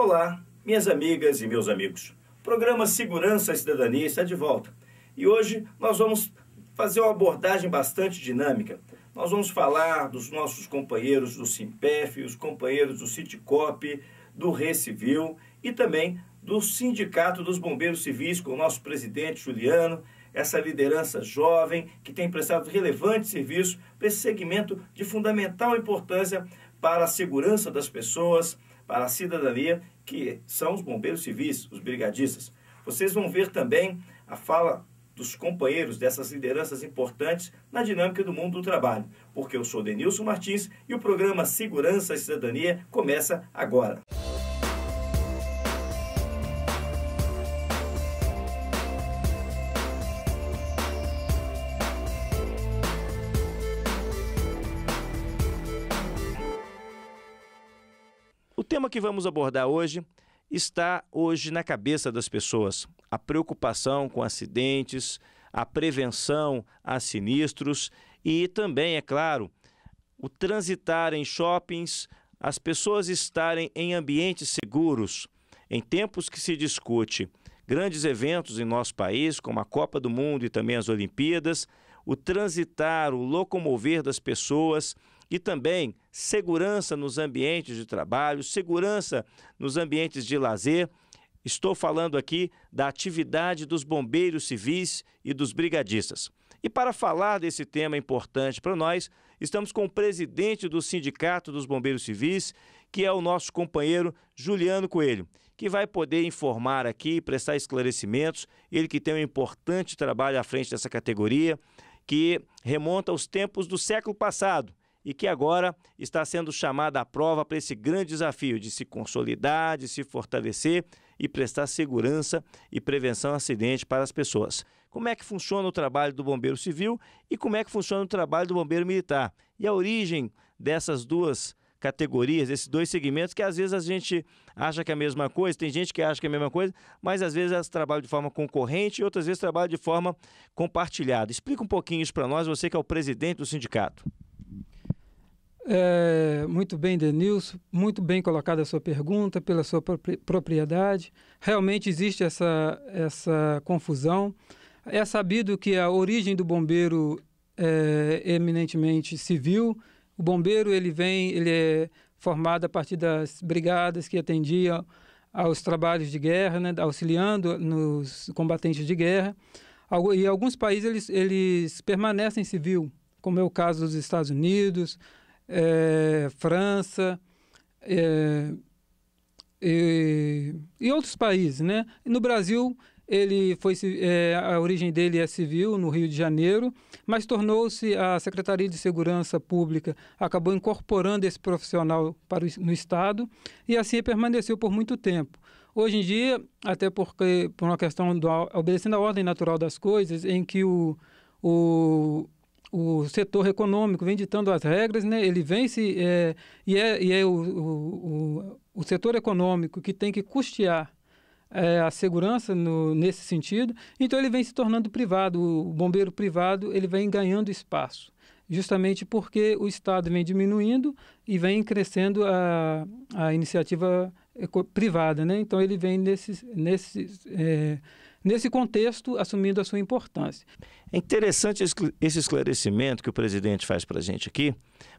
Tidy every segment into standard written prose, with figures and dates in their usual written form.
Olá, minhas amigas e meus amigos. O programa Segurança e Cidadania está de volta. E hoje nós vamos fazer uma abordagem bastante dinâmica. Nós vamos falar dos nossos companheiros do Simpef, os companheiros do Citicop, do Recivil e também do Sindicato dos Bombeiros Civis, com o nosso presidente Juliano, essa liderança jovem que tem prestado relevante serviço para esse segmento de fundamental importância para a segurança das pessoas, para a cidadania, que são os bombeiros civis, os brigadistas. Vocês vão ver também a fala dos companheiros dessas lideranças importantes na dinâmica do mundo do trabalho, porque eu sou Denilson Martins e o programa Segurança e Cidadania começa agora. O tema que vamos abordar hoje está hoje na cabeça das pessoas. A preocupação com acidentes, a prevenção a sinistros e também, é claro, o transitar em shoppings, as pessoas estarem em ambientes seguros. Em tempos que se discute grandes eventos em nosso país, como a Copa do Mundo e também as Olimpíadas, o transitar, o locomover das pessoas e também segurança nos ambientes de trabalho, segurança nos ambientes de lazer. Estou falando aqui da atividade dos bombeiros civis e dos brigadistas. E para falar desse tema importante para nós, estamos com o presidente do Sindicato dos Bombeiros Civis, que é o nosso companheiro Juliano Coelho, que vai poder informar aqui, prestar esclarecimentos, ele que tem um importante trabalho à frente dessa categoria, que remonta aos tempos do século passado, e que agora está sendo chamada à prova para esse grande desafio de se consolidar, de se fortalecer e prestar segurança e prevenção a acidente para as pessoas. Como é que funciona o trabalho do bombeiro civil e como é que funciona o trabalho do bombeiro militar? E a origem dessas duas categorias, esses dois segmentos, que às vezes a gente acha que é a mesma coisa, tem gente que acha que é a mesma coisa, mas às vezes elas trabalham de forma concorrente e outras vezes trabalham de forma compartilhada. Explica um pouquinho isso para nós, você que é o presidente do sindicato. Muito bem, Denilson, muito bem colocada a sua pergunta, pela sua propriedade. Realmente existe essa confusão. É sabido que a origem do bombeiro é eminentemente civil. O bombeiro ele é formado a partir das brigadas que atendiam aos trabalhos de guerra, né, auxiliando nos combatentes de guerra. E alguns países eles permanecem civil, como é o caso dos Estados Unidos, França e outros países, né? No Brasil, a origem dele é civil, no Rio de Janeiro, mas tornou-se a Secretaria de Segurança Pública, acabou incorporando esse profissional no Estado e assim permaneceu por muito tempo. Hoje em dia, até porque por uma questão obedecendo à ordem natural das coisas, em que o setor econômico vem ditando as regras, né? Ele vem o setor econômico que tem que custear a segurança nesse sentido, então ele vem se tornando privado. O bombeiro privado ele vem ganhando espaço, justamente porque o Estado vem diminuindo e vem crescendo a iniciativa privada, né? Então ele vem nesse contexto, assumindo a sua importância. É interessante esse esclarecimento que o presidente faz para a gente aqui,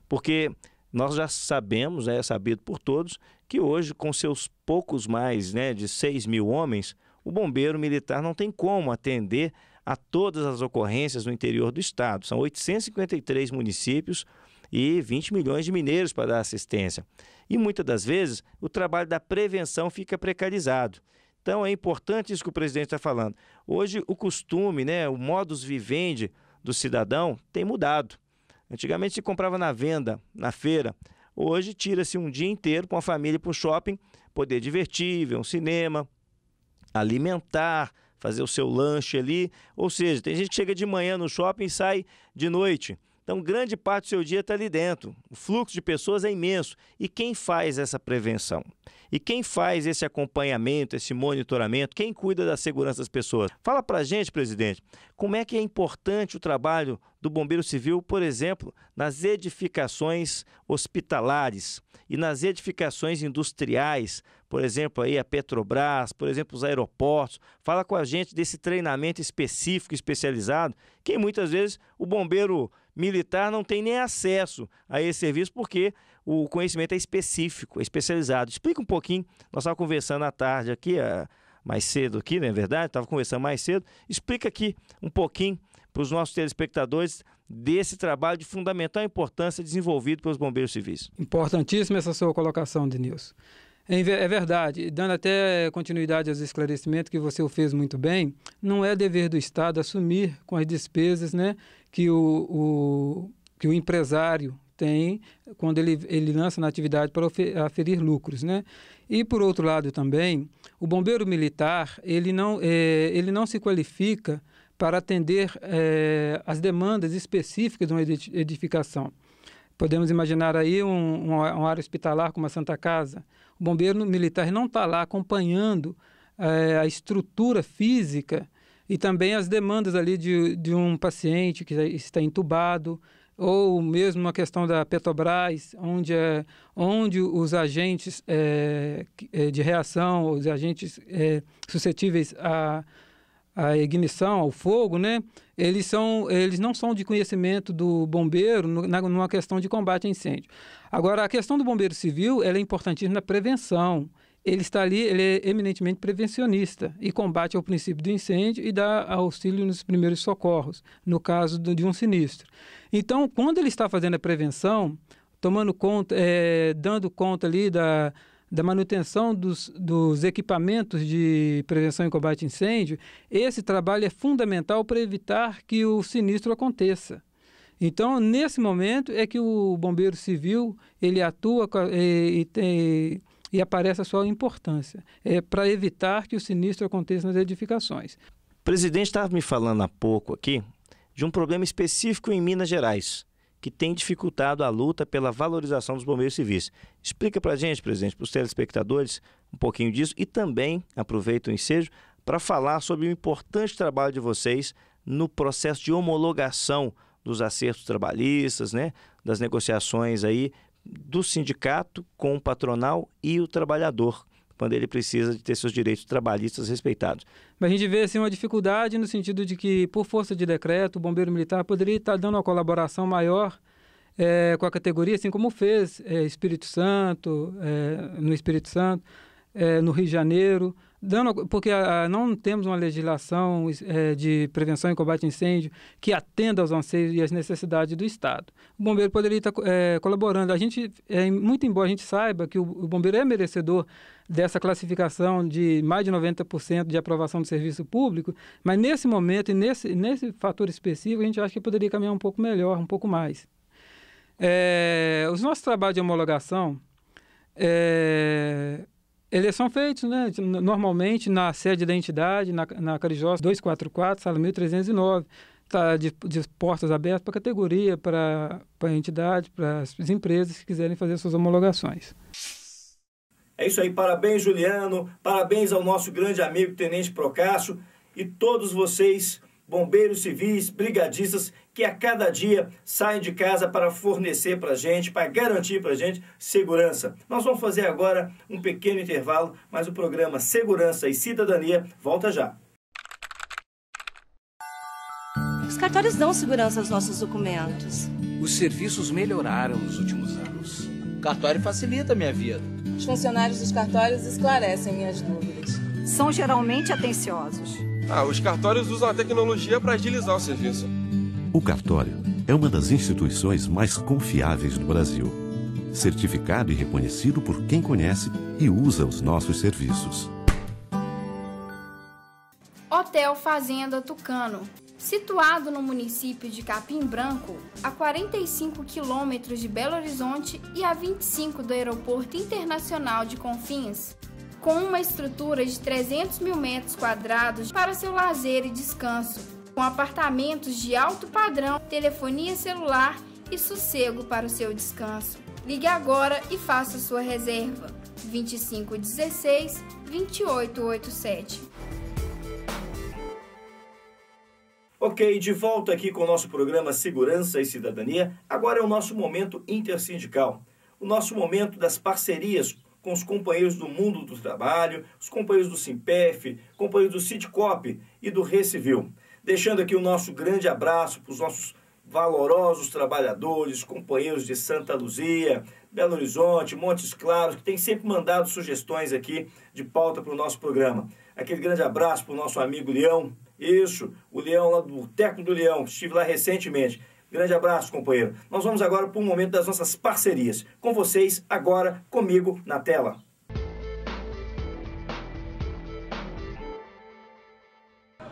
porque nós já sabemos, é sabido por todos, que hoje, com seus poucos mais de 6 mil homens, o bombeiro militar não tem como atender a todas as ocorrências no interior do estado. São 853 municípios e 20 milhões de mineiros para dar assistência. E muitas das vezes o trabalho da prevenção fica precarizado. Então é importante isso que o presidente está falando. Hoje o costume, o modus vivendi do cidadão tem mudado. Antigamente se comprava na venda, na feira. Hoje tira-se um dia inteiro com a família para o shopping, poder divertir, ver um cinema, alimentar, fazer o seu lanche ali. Ou seja, tem gente que chega de manhã no shopping e sai de noite. Então, grande parte do seu dia está ali dentro. O fluxo de pessoas é imenso. E quem faz essa prevenção? E quem faz esse acompanhamento, esse monitoramento? Quem cuida da segurança das pessoas? Fala para a gente, presidente, como é que é importante o trabalho do Bombeiro Civil, por exemplo, nas edificações hospitalares e nas edificações industriais, por exemplo, aí a Petrobras, por exemplo, os aeroportos. Fala com a gente desse treinamento específico, especializado, que muitas vezes o bombeiro militar não tem nem acesso a esse serviço porque o conhecimento é específico, é especializado. Explica um pouquinho, nós estávamos conversando à tarde aqui, mais cedo aqui, não é verdade? Estava conversando mais cedo. Explica aqui um pouquinho para os nossos telespectadores desse trabalho de fundamental importância desenvolvido pelos bombeiros civis. Importantíssima essa sua colocação, Denilson. É verdade, dando até continuidade aos esclarecimentos que você o fez muito bem, não é dever do Estado assumir com as despesas, né, que o empresário tem quando ele lança na atividade para aferir lucros, né? E, por outro lado, também, o bombeiro militar, ele não se qualifica para atender as demandas específicas de uma edificação. Podemos imaginar aí uma área hospitalar como a Santa Casa. O bombeiro militar não está lá acompanhando a estrutura física e também as demandas ali de um paciente que está entubado, ou mesmo uma questão da Petrobras, onde os agentes de reação, os agentes suscetíveis à ignição, ao fogo, né? Eles não são de conhecimento do bombeiro numa questão de combate a incêndio. Agora, a questão do bombeiro civil ela é importantíssima na prevenção. Ele está ali, ele é eminentemente prevencionista e combate ao princípio do incêndio e dá auxílio nos primeiros socorros, no caso de um sinistro. Então, quando ele está fazendo a prevenção, tomando conta, dando conta ali da manutenção dos equipamentos de prevenção e combate a incêndio, esse trabalho é fundamental para evitar que o sinistro aconteça. Então, nesse momento é que o bombeiro civil ele atua e aparece a sua importância, para evitar que o sinistro aconteça nas edificações. O presidente estava me falando há pouco aqui de um problema específico em Minas Gerais, que tem dificultado a luta pela valorização dos bombeiros civis. Explica para a gente, presidente, para os telespectadores, um pouquinho disso e também aproveita o ensejo para falar sobre o importante trabalho de vocês no processo de homologação dos acertos trabalhistas, né, das negociações aí do sindicato com o patronal e o trabalhador, quando ele precisa de ter seus direitos trabalhistas respeitados. Mas a gente vê assim, uma dificuldade no sentido de que, por força de decreto, o bombeiro militar poderia estar dando uma colaboração maior com a categoria, assim como fez Espírito Santo, no Espírito Santo, no Rio de Janeiro, porque não temos uma legislação de prevenção e combate a incêndio que atenda aos anseios e às necessidades do Estado. O bombeiro poderia estar colaborando. A gente, muito embora a gente saiba que o bombeiro é merecedor dessa classificação de mais de 90% de aprovação do serviço público, mas nesse momento e nesse fator específico a gente acha que poderia caminhar um pouco melhor, um pouco mais. Os nossos trabalhos de homologação eles são feitos, né, normalmente na sede da entidade, na Carijós 244, sala 1309. Está de portas abertas para a categoria, para a entidade, para as empresas que quiserem fazer suas homologações. É isso aí, parabéns, Juliano, parabéns ao nosso grande amigo Tenente Procássio e todos vocês, bombeiros civis, brigadistas, que a cada dia saem de casa para fornecer para a gente, para garantir para a gente segurança. Nós vamos fazer agora um pequeno intervalo, mas o programa Segurança e Cidadania volta já. Os cartórios dão segurança aos nossos documentos. Os serviços melhoraram nos últimos anos. O cartório facilita a minha vida. Os funcionários dos cartórios esclarecem minhas dúvidas. São geralmente atenciosos. Os cartórios usam a tecnologia para agilizar o serviço. O cartório é uma das instituições mais confiáveis do Brasil. Certificado e reconhecido por quem conhece e usa os nossos serviços. Hotel Fazenda Tucano. Situado no município de Capim Branco, a 45 quilômetros de Belo Horizonte e a 25 do Aeroporto Internacional de Confins, com uma estrutura de 300 mil metros quadrados para seu lazer e descanso, com apartamentos de alto padrão, telefonia celular e sossego para o seu descanso. Ligue agora e faça sua reserva. 2516-2887. Ok, de volta aqui com o nosso programa Segurança e Cidadania. Agora é o nosso momento intersindical. O nosso momento das parcerias com os companheiros do mundo do trabalho, os companheiros do Simpef, companheiros do Sindicop e do Recivil. Deixando aqui o nosso grande abraço para os nossos valorosos trabalhadores, companheiros de Santa Luzia, Belo Horizonte, Montes Claros, que têm sempre mandado sugestões aqui de pauta para o nosso programa. Aquele grande abraço para o nosso amigo Leão. Isso, o Leão lá do Boteco do Leão, estive lá recentemente. Grande abraço, companheiro. Nós vamos agora para o momento das nossas parcerias. Com vocês, agora, comigo, na tela.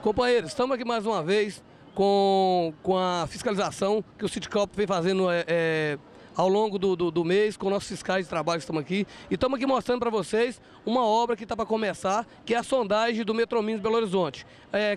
Companheiros, estamos aqui mais uma vez com a fiscalização que o Sindicop vem fazendo ao longo do mês, com nossos fiscais de trabalho que estamos aqui. E estamos aqui mostrando para vocês uma obra que está para começar, que é a sondagem do Metrominas Belo Horizonte.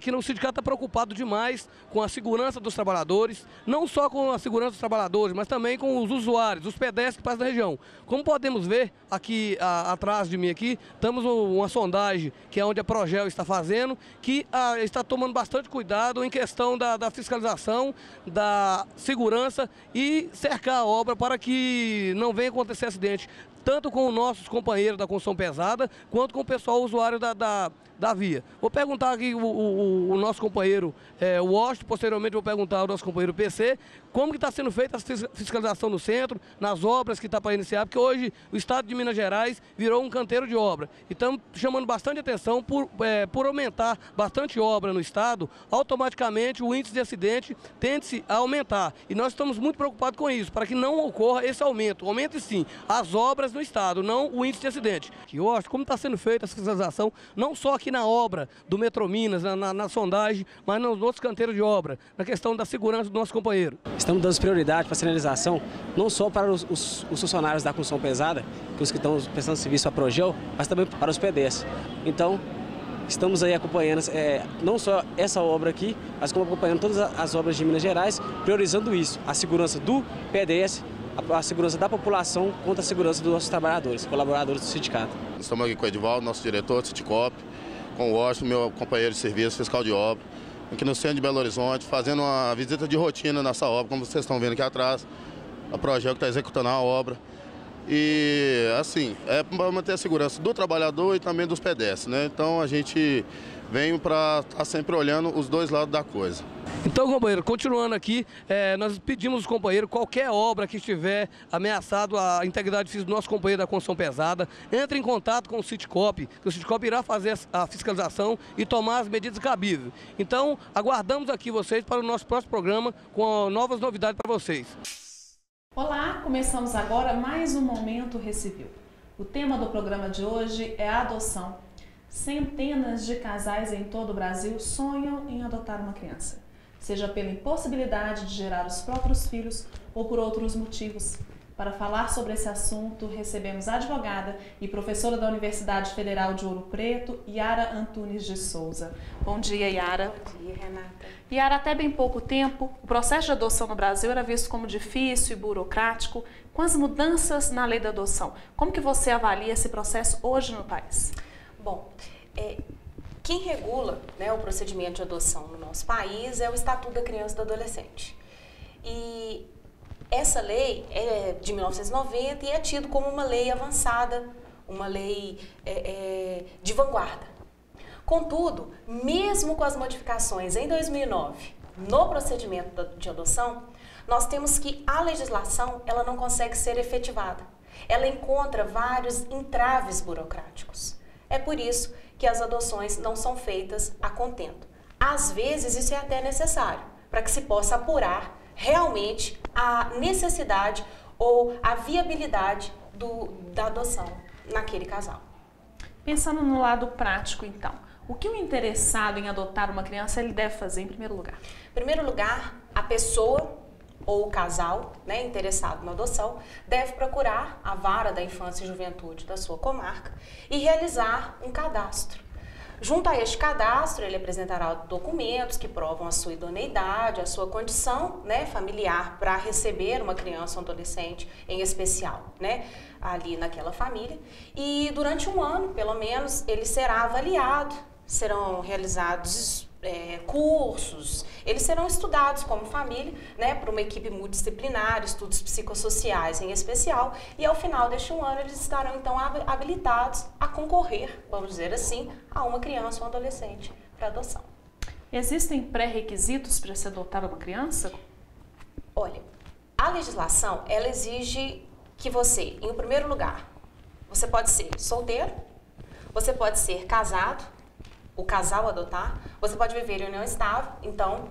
Que o sindicato está preocupado demais com a segurança dos trabalhadores, não só com a segurança dos trabalhadores, mas também com os usuários, os pedestres que passam na região. Como podemos ver aqui atrás de mim aqui, estamos uma sondagem que é onde a Progel está fazendo, que está tomando bastante cuidado em questão da fiscalização, da segurança e cercar a obra para que não venha acontecer acidente, tanto com os nossos companheiros da construção pesada, quanto com o pessoal usuário da via. Vou perguntar aqui o nosso companheiro Washington, posteriormente vou perguntar ao nosso companheiro PC, como que está sendo feita a fiscalização no centro, nas obras que está para iniciar, porque hoje o estado de Minas Gerais virou um canteiro de obra. E estamos chamando bastante atenção por aumentar bastante obra no estado, automaticamente o índice de acidente tende-se a aumentar. E nós estamos muito preocupados com isso, para que não ocorra esse aumento. Aumente sim as obras no estado, não o índice de acidente. E hoje, como está sendo feita a fiscalização, não só aqui na obra do Metrominas, na sondagem, mas nos outros canteiros de obra, na questão da segurança do nosso companheiro. Estamos dando prioridade para a sinalização, não só para os funcionários da construção pesada, que os que estão prestando serviço à Progel, mas também para os pedestres. Então, estamos aí acompanhando não só essa obra aqui, mas como acompanhando todas as obras de Minas Gerais, priorizando isso, a segurança do pedestre, a segurança da população contra a segurança dos nossos trabalhadores, colaboradores do sindicato. Estamos aqui com o Edivaldo, nosso diretor do Sindicop, com o Washington, meu companheiro de serviço, fiscal de obra, aqui no centro de Belo Horizonte, fazendo uma visita de rotina nessa obra, como vocês estão vendo aqui atrás, a Progel que está executando a obra. E, assim, é para manter a segurança do trabalhador e também dos pedestres, né? Então, a gente vem para estar sempre olhando os dois lados da coisa. Então, companheiro, continuando aqui, nós pedimos aos companheiros, qualquer obra que estiver ameaçado a integridade física do nosso companheiro da construção pesada, entre em contato com o Sindicop, que o Sindicop irá fazer a fiscalização e tomar as medidas cabíveis. Então, aguardamos aqui vocês para o nosso próximo programa com novas novidades para vocês. Olá, começamos agora mais um Momento Recivil. O tema do programa de hoje é a adoção. Centenas de casais em todo o Brasil sonham em adotar uma criança, seja pela impossibilidade de gerar os próprios filhos ou por outros motivos. Para falar sobre esse assunto, recebemos a advogada e professora da Universidade Federal de Ouro Preto, Yara Antunes de Souza. Bom dia, Yara. Bom dia, Renata. Yara, até bem pouco tempo, o processo de adoção no Brasil era visto como difícil e burocrático. Com as mudanças na lei da adoção, como que você avalia esse processo hoje no país? Bom, quem regula, né, o procedimento de adoção no nosso país é o Estatuto da Criança e do Adolescente. E essa lei é de 1990 e é tido como uma lei avançada, uma lei de vanguarda. Contudo, mesmo com as modificações em 2009 no procedimento de adoção, nós temos que a legislação ela não consegue ser efetivada. Ela encontra vários entraves burocráticos. É por isso que as adoções não são feitas a contento. Às vezes isso é até necessário, para que se possa apurar realmente a necessidade ou a viabilidade da adoção naquele casal. Pensando no lado prático, então, o que o interessado em adotar uma criança ele deve fazer em primeiro lugar? Em primeiro lugar, a pessoa ou o casal, né, interessado na adoção, deve procurar a vara da infância e juventude da sua comarca e realizar um cadastro. Junto a este cadastro, ele apresentará documentos que provam a sua idoneidade, a sua condição, né, familiar para receber uma criança ou adolescente em especial, né, ali naquela família. E durante um ano, pelo menos, ele será avaliado, serão realizados cursos, eles serão estudados como família, né, por uma equipe multidisciplinar, estudos psicossociais em especial, e ao final deste um ano eles estarão então habilitados a concorrer, vamos dizer assim, a uma criança ou um adolescente para adoção. Existem pré-requisitos para se adotar uma criança? Olha, a legislação, ela exige que você, em primeiro lugar, você pode ser solteiro, você pode ser casado, o casal adotar, você pode viver em união estável, então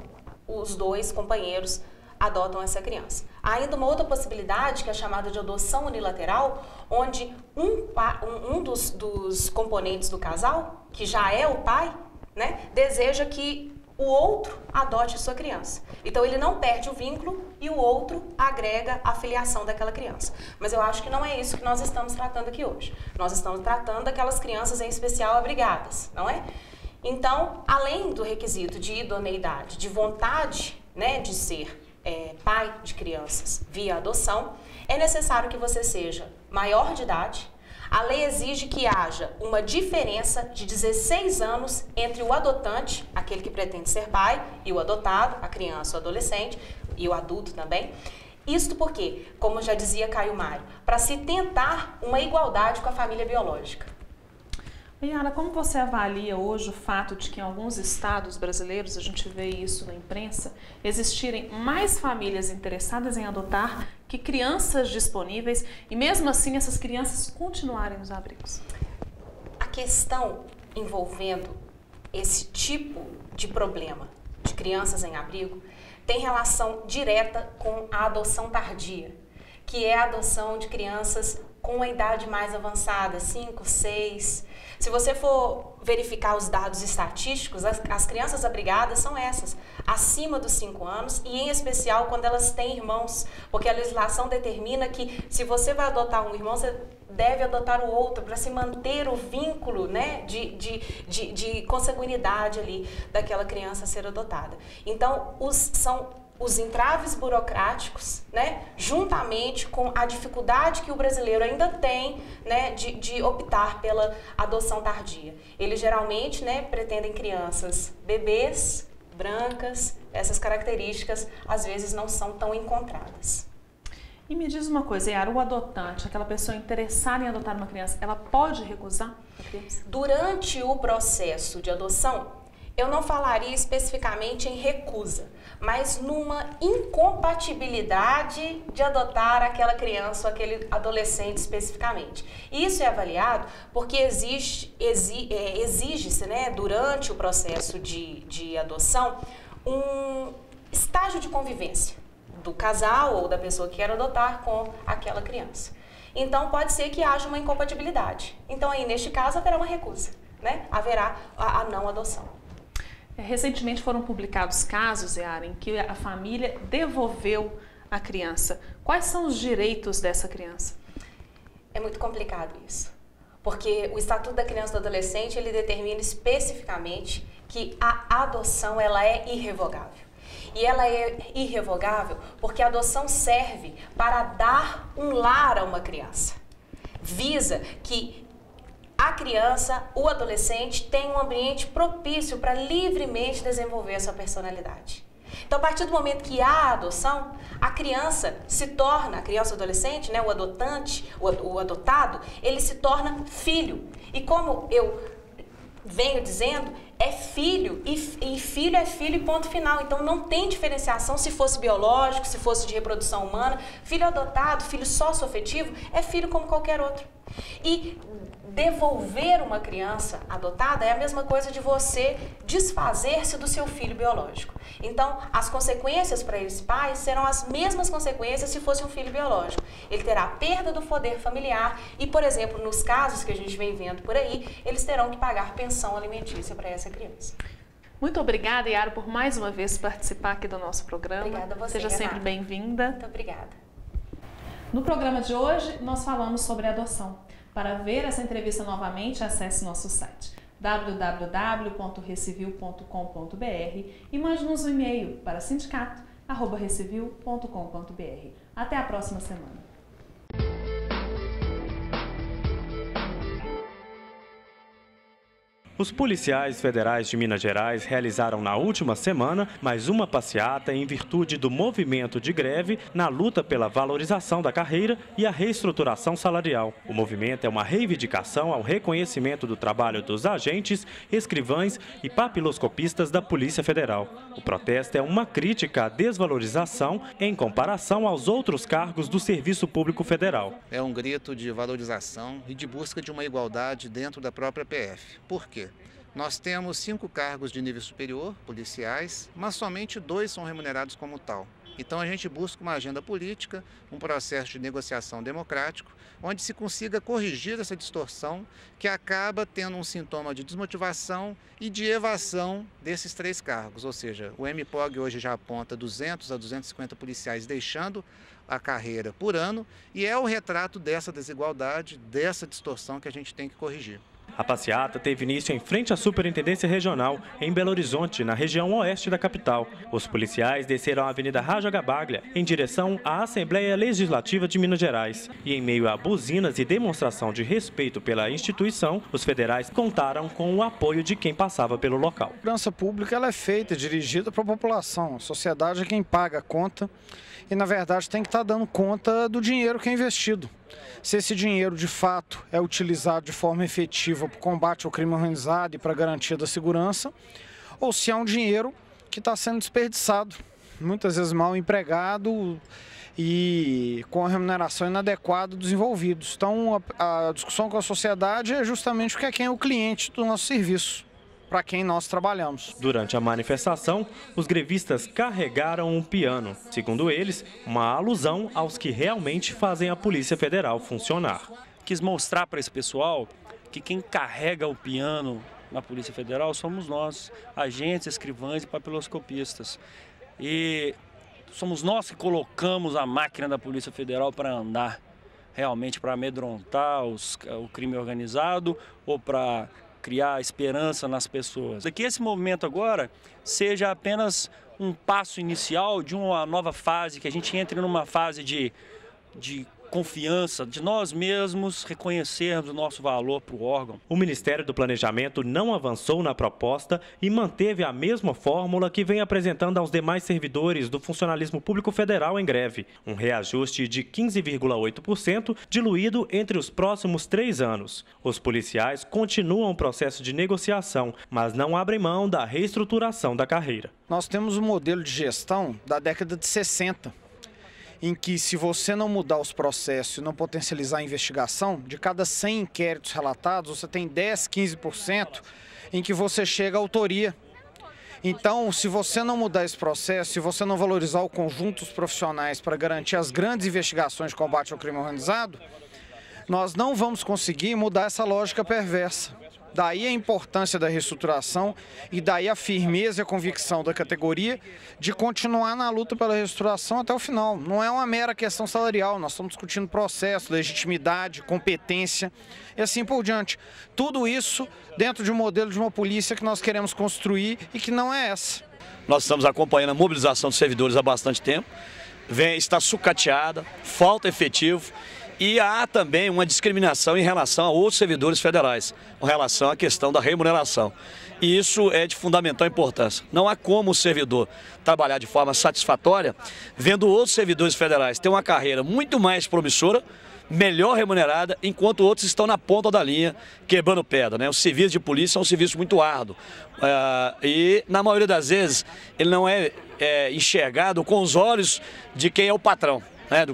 os dois companheiros adotam essa criança. Há ainda uma outra possibilidade, que é chamada de adoção unilateral, onde um dos componentes do casal, que já é o pai, né, deseja que o outro adote a sua criança. Então ele não perde o vínculo e o outro agrega a filiação daquela criança. Mas eu acho que não é isso que nós estamos tratando aqui hoje. Nós estamos tratando daquelas crianças em especial abrigadas, não é? Então, além do requisito de idoneidade, de vontade, né, de ser pai de crianças via adoção, é necessário que você seja maior de idade. A lei exige que haja uma diferença de 16 anos entre o adotante, aquele que pretende ser pai, e o adotado, a criança ou adolescente, e o adulto também. Isto porque, como já dizia Caio Mário, para se tentar uma igualdade com a família biológica. Yara, como você avalia hoje o fato de que em alguns estados brasileiros, a gente vê isso na imprensa, existirem mais famílias interessadas em adotar que crianças disponíveis e mesmo assim essas crianças continuarem nos abrigos? A questão envolvendo esse tipo de problema de crianças em abrigo tem relação direta com a adoção tardia, que é a adoção de crianças com uma idade mais avançada, 5, 6... Se você for verificar os dados estatísticos, as crianças abrigadas são essas, acima dos 5 anos e em especial quando elas têm irmãos, porque a legislação determina que se você vai adotar um irmão, você deve adotar o outro para se manter o vínculo, né, de consanguinidade ali daquela criança a ser adotada. Então, são os entraves burocráticos, né, juntamente com a dificuldade que o brasileiro ainda tem, né, de optar pela adoção tardia. Eles geralmente, né, pretendem crianças bebês, brancas, essas características às vezes não são tão encontradas. E me diz uma coisa, Yara, o adotante, aquela pessoa interessada em adotar uma criança, ela pode recusar a criança? Durante o processo de adoção, eu não falaria especificamente em recusa, mas numa incompatibilidade de adotar aquela criança ou aquele adolescente especificamente. Isso é avaliado porque exige-se, né, durante o processo de adoção, um estágio de convivência do casal ou da pessoa que quer adotar com aquela criança. Então, pode ser que haja uma incompatibilidade. Então, aí, neste caso, haverá uma recusa, né? Haverá a não adoção. Recentemente foram publicados casos, Yara, em que a família devolveu a criança. Quais são os direitos dessa criança? É muito complicado isso, porque o Estatuto da Criança e do Adolescente, ele determina especificamente que a adoção ela é irrevogável. E ela é irrevogável porque a adoção serve para dar um lar a uma criança. Visa que a criança, o adolescente, tem um ambiente propício para livremente desenvolver a sua personalidade. Então, a partir do momento que há a adoção, a criança se torna, a criança ou adolescente, né, o adotante, o adotado, ele se torna filho. E como eu venho dizendo, é filho e filho é filho e ponto final. Então não tem diferenciação se fosse biológico, se fosse de reprodução humana. Filho adotado, filho socioafetivo, é filho como qualquer outro. E devolver uma criança adotada é a mesma coisa de você desfazer-se do seu filho biológico. Então, as consequências para esse pai serão as mesmas consequências se fosse um filho biológico. Ele terá a perda do poder familiar e, por exemplo, nos casos que a gente vem vendo por aí, eles terão que pagar pensão alimentícia para essa criança. Muito obrigada, Yara, por mais uma vez participar aqui do nosso programa. Obrigada a você, Seja sempre bem-vinda. Muito obrigada. No programa de hoje, nós falamos sobre adoção. Para ver essa entrevista novamente, acesse nosso site www.recivil.com.br e mande-nos um e-mail para sindicato@recivil.com.br. Até a próxima semana. Os policiais federais de Minas Gerais realizaram na última semana mais uma passeata em virtude do movimento de greve na luta pela valorização da carreira e a reestruturação salarial. O movimento é uma reivindicação ao reconhecimento do trabalho dos agentes, escrivães e papiloscopistas da Polícia Federal. O protesto é uma crítica à desvalorização em comparação aos outros cargos do Serviço Público Federal. É um grito de valorização e de busca de uma igualdade dentro da própria PF. Por quê? Nós temos 5 cargos de nível superior, policiais, mas somente 2 são remunerados como tal. Então a gente busca uma agenda política, um processo de negociação democrático, onde se consiga corrigir essa distorção que acaba tendo um sintoma de desmotivação e de evasão desses 3 cargos. Ou seja, o MPOG hoje já aponta 200 a 250 policiais deixando a carreira por ano e é o retrato dessa desigualdade, dessa distorção que a gente tem que corrigir. A passeata teve início em frente à Superintendência Regional, em Belo Horizonte, na região oeste da capital. Os policiais desceram a Avenida Raja Gabaglia, em direção à Assembleia Legislativa de Minas Gerais. E em meio a buzinas e demonstração de respeito pela instituição, os federais contaram com o apoio de quem passava pelo local. A segurança pública ela é feita, dirigida para a população. A sociedade é quem paga a conta e, na verdade, tem que estar dando conta do dinheiro que é investido. Se esse dinheiro, de fato, é utilizado de forma efetiva para o combate ao crime organizado e para a garantia da segurança, ou se é um dinheiro que está sendo desperdiçado, muitas vezes mal empregado e com a remuneração inadequada dos envolvidos. Então, a discussão com a sociedade é justamente porque é quem é o cliente do nosso serviço, para quem nós trabalhamos. Durante a manifestação, os grevistas carregaram um piano. Segundo eles, uma alusão aos que realmente fazem a Polícia Federal funcionar. Quis mostrar para esse pessoal que quem carrega o piano na Polícia Federal somos nós, agentes, escrivães e papiloscopistas. E somos nós que colocamos a máquina da Polícia Federal para andar, realmente para amedrontar o crime organizado ou para criar esperança nas pessoas. Que esse movimento agora seja apenas um passo inicial de uma nova fase, que a gente entre numa fase de confiança, de nós mesmos reconhecermos o nosso valor para o órgão. O Ministério do Planejamento não avançou na proposta e manteve a mesma fórmula que vem apresentando aos demais servidores do funcionalismo público federal em greve. Um reajuste de 15,8% diluído entre os próximos 3 anos. Os policiais continuam o processo de negociação, mas não abrem mão da reestruturação da carreira. Nós temos um modelo de gestão da década de 60, em que, se você não mudar os processos e não potencializar a investigação, de cada 100 inquéritos relatados, você tem 10, 15% em que você chega à autoria. Então, se você não mudar esse processo, se você não valorizar o conjunto dos profissionais para garantir as grandes investigações de combate ao crime organizado, nós não vamos conseguir mudar essa lógica perversa. Daí a importância da reestruturação e daí a firmeza e a convicção da categoria de continuar na luta pela reestruturação até o final. Não é uma mera questão salarial, nós estamos discutindo processo, legitimidade, competência e assim por diante. Tudo isso dentro de um modelo de uma polícia que nós queremos construir e que não é essa. Nós estamos acompanhando a mobilização dos servidores há bastante tempo, está sucateada, falta efetivo. E há também uma discriminação em relação a outros servidores federais, com relação à questão da remuneração. E isso é de fundamental importância. Não há como o servidor trabalhar de forma satisfatória, vendo outros servidores federais ter uma carreira muito mais promissora, melhor remunerada, enquanto outros estão na ponta da linha, quebrando pedra, né? O serviço de polícia é um serviço muito árduo. E, na maioria das vezes, ele não é enxergado com os olhos de quem é o patrão.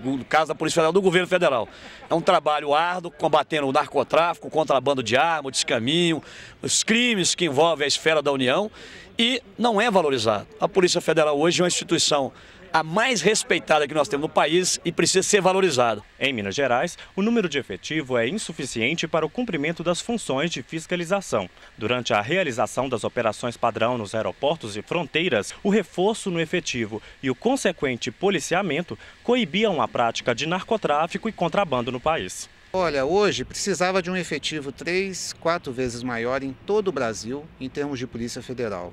No caso da Polícia Federal, do governo federal. É um trabalho árduo, combatendo o narcotráfico, o contrabando de arma, o descaminho, os crimes que envolvem a esfera da União, e não é valorizado. A Polícia Federal hoje é uma instituição a mais respeitada que nós temos no país e precisa ser valorizada. Em Minas Gerais, o número de efetivo é insuficiente para o cumprimento das funções de fiscalização. Durante a realização das operações padrão nos aeroportos e fronteiras, o reforço no efetivo e o consequente policiamento coibiam a prática de narcotráfico e contrabando no país. Olha, hoje precisava de um efetivo 3, 4 vezes maior em todo o Brasil, em termos de Polícia Federal.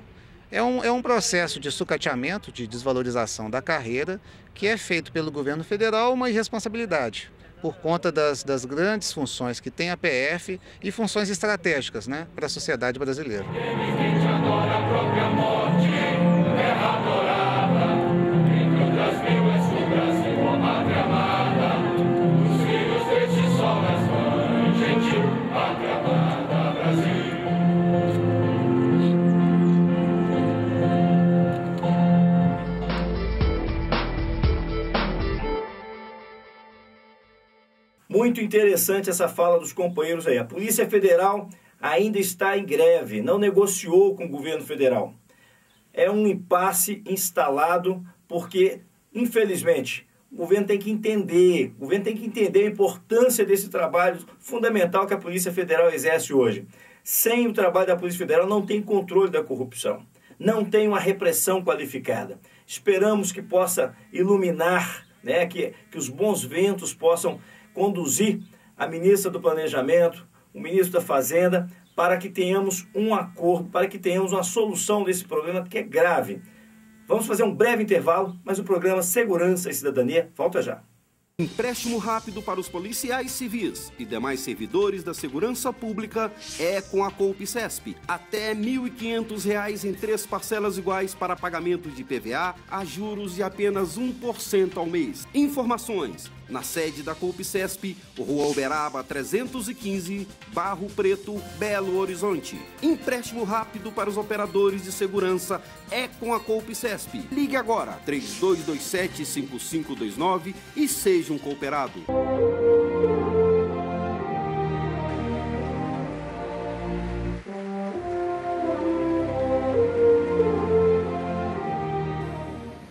É um processo de sucateamento, de desvalorização da carreira, que é feito pelo governo federal, uma irresponsabilidade, por conta das grandes funções que tem a PF e funções estratégicas, né, para a sociedade brasileira. Muito interessante essa fala dos companheiros aí. A Polícia Federal ainda está em greve, não negociou com o governo federal. É um impasse instalado porque, infelizmente, o governo tem que entender, a importância desse trabalho fundamental que a Polícia Federal exerce hoje. Sem o trabalho da Polícia Federal não tem controle da corrupção, não tem uma repressão qualificada. Esperamos que possa iluminar, né, que os bons ventos possam conduzir a ministra do Planejamento, o ministro da Fazenda, para que tenhamos um acordo, para que tenhamos uma solução desse problema que é grave. Vamos fazer um breve intervalo, mas o programa Segurança e Cidadania volta já. Empréstimo rápido para os policiais civis e demais servidores da segurança pública é com a Coupcesp. Até R$ 1.500 em 3 parcelas iguais para pagamento de IPVA a juros de apenas 1% ao mês. Informações na sede da Coupcesp, Rua Uberaba 315, Barro Preto, Belo Horizonte. Empréstimo rápido para os operadores de segurança é com a Coupcesp. Ligue agora 3227-5529 e seja um cooperado.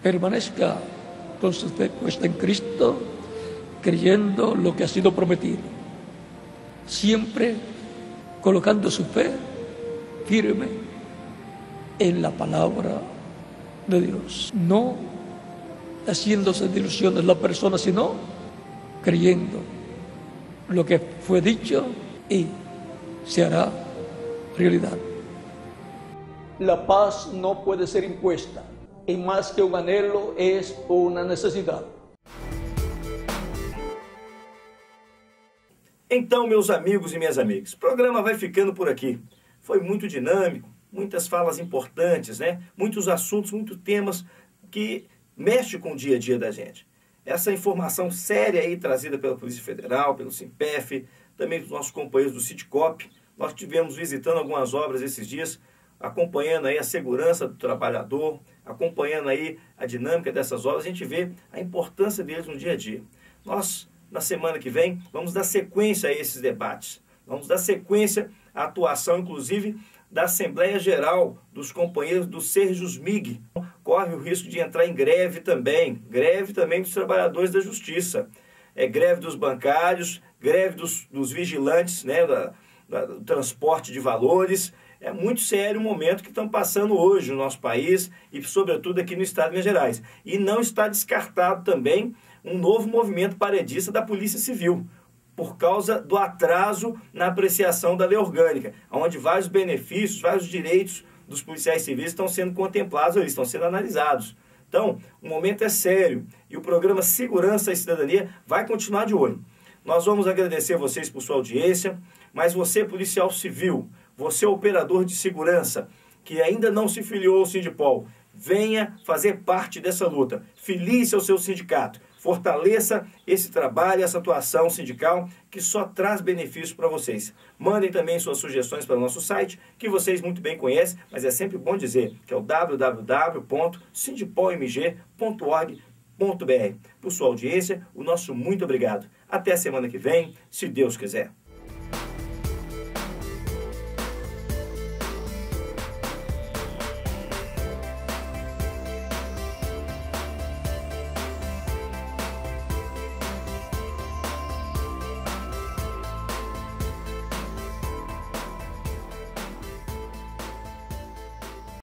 Permanezca con su fe puesta en Cristo, creyendo lo que ha sido prometido, siempre colocando su fe firme en la palabra de Dios, no haciéndose de ilusiones la persona, sino creyendo lo que fue dicho y se hará realidad. La paz no puede ser impuesta, y más que un anhelo es una necesidad. Então, meus amigos e minhas amigas, o programa vai ficando por aqui. Foi muito dinâmico, muitas falas importantes, né? Muitos assuntos, muitos temas que mexem com o dia a dia da gente. Essa informação séria aí trazida pela Polícia Federal, pelo SINPEF, também dos nossos companheiros do Citicop. Nós estivemos visitando algumas obras esses dias, acompanhando aí a segurança do trabalhador, acompanhando aí a dinâmica dessas obras. A gente vê a importância deles no dia a dia. Nós, na semana que vem, vamos dar sequência a esses debates. Vamos dar sequência à atuação, inclusive, da Assembleia Geral dos companheiros do Serjusmig. Corre o risco de entrar em greve também dos trabalhadores da Justiça. Greve dos bancários, greve dos vigilantes, né, do transporte de valores. É muito sério o momento que estão passando hoje no nosso país e, sobretudo, aqui no estado de Minas Gerais. E não está descartado também um novo movimento paredista da Polícia Civil, por causa do atraso na apreciação da lei orgânica, onde vários benefícios, vários direitos dos policiais civis estão sendo contemplados, eles estão sendo analisados. Então, o momento é sério e o programa Segurança e Cidadania vai continuar de olho. Nós vamos agradecer vocês por sua audiência, mas você, policial civil, você, operador de segurança, que ainda não se filiou ao Sindipol, venha fazer parte dessa luta. Filie-se ao seu sindicato. Fortaleça esse trabalho, essa atuação sindical que só traz benefícios para vocês. Mandem também suas sugestões para o nosso site, que vocês muito bem conhecem, mas é sempre bom dizer, que é o www.sindipolmg.org.br. Por sua audiência, o nosso muito obrigado. Até a semana que vem, se Deus quiser.